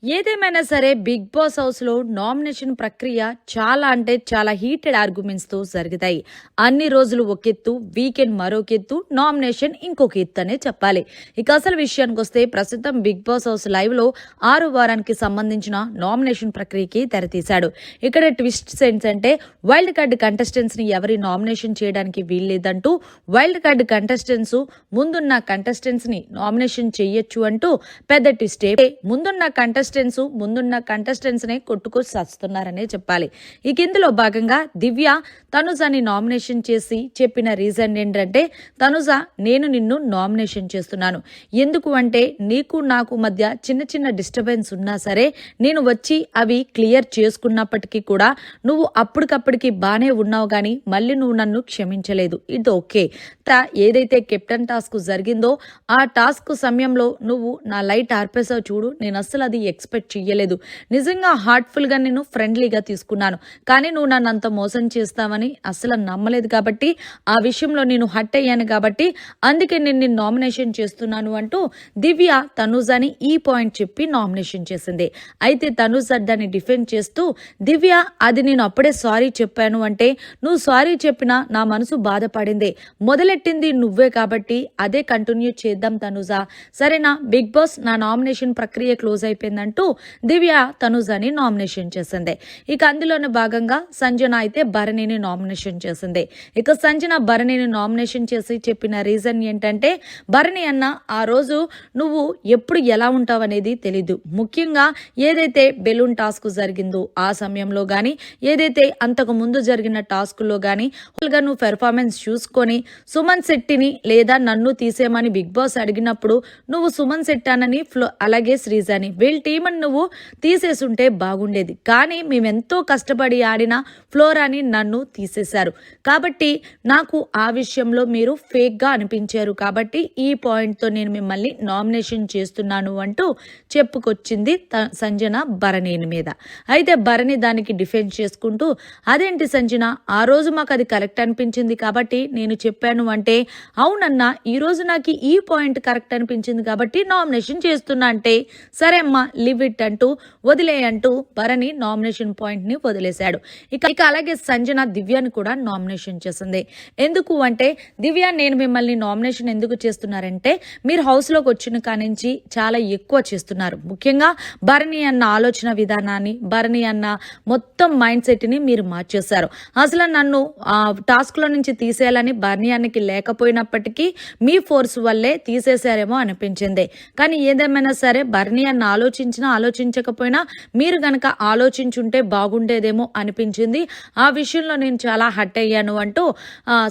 ఏదేమైనా సరే big boss హౌస్‌లో నామినేషన్ ప్రక్రియ చాలా అంటే చాలా హీటెడ్ ఆర్గ్యుమెంట్స్‌తో జరుగుతాయి. అన్ని రోజులు ఒకెత్తు, వీకెండ్ మరొకెత్తు, నామినేషన్ ఇంకొక ఎత్తు అనే చెప్పాలి. ఇక అసలు విషయానికొస్తే ప్రస్తుతం బిగ్ బాస్ హౌస్ లైవ్‌లో 6వ వారానికి సంబంధించిన నామినేషన్ ప్రక్రియకి తెరతీశాడు. ఇక్కడ ట్విస్ట్స్ ఏంటంటే వైల్డ్ కార్డ్ కంటెస్టెంట్స్‌ని ఎవరి నామినేషన్ చేయడానికి వీల్లేదంటూ వైల్డ్ కార్డ్ కంటెస్టెంట్స్ ముందున్న కంటెస్టెంట్స్‌ని నామినేషన్ చేయొచ్చు అంటూ పెద్ద ట్విస్టే. ముందున్న కంటెస్టెంట్స్ నే కొట్టుకు సస్తున్నారనే చెప్పాలి. ఇక ఇందులో భాగంగా దివ్య తనుజాని నామినేషన్ చేసి చెప్పిన రీజన్ ఏంటంటే, తనుజ నేను నిన్ను నామినేషన్ చేస్తున్నాను, ఎందుకు అంటే నీకు నాకు మధ్య చిన్న చిన్న డిస్టర్బెన్స్ ఉన్నా సరే నేను వచ్చి అవి క్లియర్ చేసుకున్నప్పటికీ కూడా నువ్వు అప్పటికప్పటికి బానే ఉన్నావు గానీ మళ్ళీ నువ్వు నన్ను క్షమించలేదు. ఇది ఓకే. ఏదైతే కెప్టెన్ టాస్క్ జరిగిందో ఆ టాస్క్ సమయంలో నువ్వు నా లైట్ ఆర్పేసావు చూడు, నేను అస్సలు అది ఎక్స్పెక్ట్ చెయ్యలేదు. నిజంగా హార్ట్ఫుల్గా నేను ఫ్రెండ్లీగా తీసుకున్నాను, కానీ నువ్వు నన్ను అంత మోసం చేస్తావని అస్సలు నమ్మలేదు కాబట్టి ఆ విషయంలో నేను హర్ట్ అయ్యాను కాబట్టి అందుకే నేను నిన్ను నామినేషన్ చేస్తున్నాను అంటూ దివ్య తనుజాని ఈ పాయింట్ చెప్పి నామినేషన్ చేసింది. అయితే తనుజ దాన్ని డిఫెండ్ చేస్తూ, దివ్య అది నేను అప్పుడే సారీ చెప్పాను అంటే నువ్వు సారీ చెప్పినా నా మనసు బాధపడింది, మొదలెట్టింది నువ్వే కాబట్టి అదే కంటిన్యూ చేద్దాం తనుజ, సరేనా, బిగ్ బాస్ నా నామినేషన్ ప్రక్రియ క్లోజ్ అయిపోయిందంటూ దివ్య తనుజాని నామినేషన్ చేసింది. ఇక అందులోని భాగంగా సంజన అయితే భరణిని నామినేషన్ చేసింది. ఇక సంజన భరణిని నామినేషన్ చేసి చెప్పిన రీజన్ ఏంటంటే, భరణి అన్న ఆ రోజు నువ్వు ఎప్పుడు ఎలా ఉంటావు అనేది తెలీదు, ముఖ్యంగా ఏదైతే బెలూన్ టాస్క్ జరిగిందో ఆ సమయంలో గానీ ఏదైతే అంతకు ముందు జరిగిన టాస్కుల్లో గానీ నువ్వు పెర్ఫార్మెన్స్ చూసుకొని సుమన్ శెట్టిని లేదా నన్ను తీసేమని బిగ్ బాస్ అడిగినప్పుడు నువ్వు సుమన్ శెట్టానని అలాగే శ్రీజాని వీళ్ళ టీంని నువ్వు తీసేసుంటే బాగుండేది, కానీ మేమెంతో కష్టపడి ఆడిన ఫ్లోరాని నన్ను తీసేశారు కాబట్టి నాకు ఆ విషయంలో మీరు ఫేక్ గా అనిపించారు కాబట్టి ఈ పాయింట్ తో నేను మిమ్మల్ని నామినేషన్ చేస్తున్నాను అంటూ చెప్పుకొచ్చింది సంజన భరణి మీద. అయితే భరణి దానికి డిఫెండ్ చేసుకుంటూ, అదేంటి సంజన, ఆ రోజు మాకు అది కరెక్ట్ అనిపించింది కాబట్టి నేను చెప్పాను అంటే, అవునన్నా ఈ రోజు నాకు ఈ పాయింట్ కరెక్ట్ అనిపించింది కాబట్టి నామినేషన్ చేస్తున్నా అంటే, సరే అమ్మా లివ్ ఇట్ అంటూ వదిలేయంటూ భరణి నామినేషన్ పాయింట్ ని వదిలేశాడు. ఇక అలాగే సంజన దివ్యాని కూడా నామినేషన్ చేసింది. ఎందుకు అంటే, దివ్య నేను మిమ్మల్ని నామినేషన్ ఎందుకు చేస్తున్నారంటే మీరు హౌస్ లోకి వచ్చిన కానించి చాలా ఎక్కువ చేస్తున్నారు, ముఖ్యంగా భరణి అన్న ఆలోచన విధానాన్ని, భరణి అన్న మొత్తం మైండ్ సెట్ ని మీరు మార్చేశారు. అసలు నన్ను టాస్క్ లో నుంచి తీసేయాలని భరణి అన్నకి లేకపోయినప్పటికీ మీ ఫోర్స్ వల్లే తీసేశారేమో అనిపించింది. కానీ ఏదేమైనా సరే భరణి అన్న ఆలోచించకపోయినా మీరు గనక ఆలోచించుంటే బాగుండేదేమో అనిపించింది, ఆ విషయంలో నేను చాలా హర్ట్ అయ్యాను అంటూ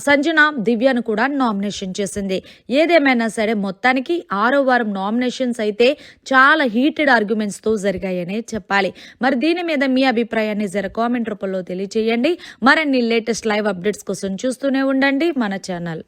సంజన దివ్యను కూడా నామినేషన్ చేసింది. ఏదేమైనా సరే మొత్తానికి 6వ వారం నామినేషన్స్ అయితే చాలా హీటెడ్ ఆర్గ్యుమెంట్స్ తో జరిగాయనే చెప్పాలి. మరి దీని మీద మీ అభిప్రాయాన్ని జర కామెంట్ రూపంలో తెలియజేయండి. మరిన్ని లేటెస్ట్ లైవ్ అప్డేట్స్ కోసం చూస్తూనే ఉండండి మన ఛానల్.